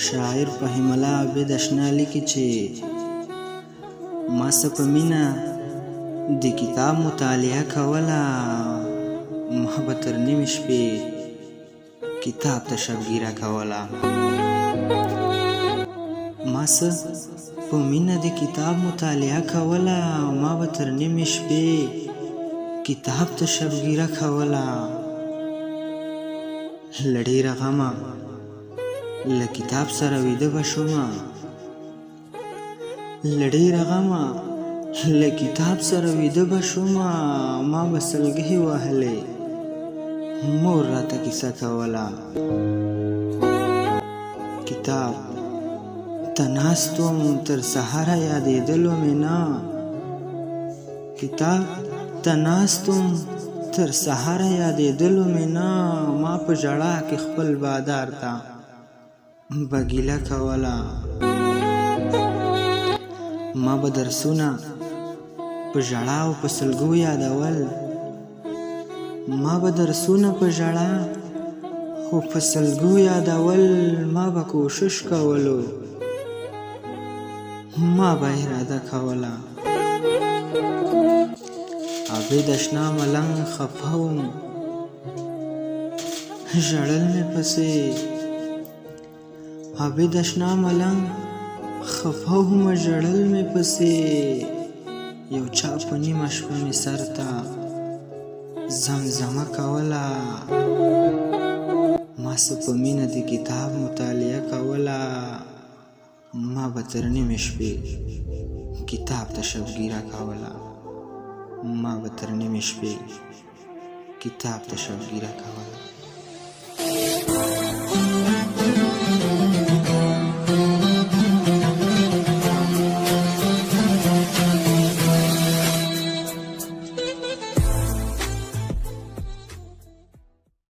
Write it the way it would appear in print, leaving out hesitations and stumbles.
شاعر فهیم الله عابد اشنا لیکي چې ما څه په مینه د کتاب مطالعه کوله، ما به تر نیمې شپې کتاب ته شبګیره کوله. ما څه په مینه د کتاب مطالعه کوله، ما به تر نیمې شپې کتاب ته شبګیره کوله. له ډېره غمه له کتاب سره ویده به شومه، له ډېره غمه له کتاب سره ویده به شومه. ما به سلګۍ وهلې، مور راته کیسه کوله. کتاب ته ناست وم تر سهاره یادېدلو مې نه، کتاب ته ناست وم تر سهاره یادېدلو مې نه. ما په ژړا کې خپل بادار ته بګیله کوله. ما به درسونه په ژړا او په سلګو یادول، ما به درسونه په ژړا او په سلګو یادول. ما به کوشش کولو، ما به اراده کوله. عابد اشنا ملنګ خفه وم، ژړل مې پسې. عابد اشنا ملنګ خفه وم، ژړل مې پسې. یو چا په نیمه شپه مې سر ته زمزمه کوله. ما څه په مینه د کتاب مطالعه کوله، ما به تر نیمې شپې کتاب ته شبګیره کوله. ما به تر نیمې شپې کتاب ته شبګیره کوله.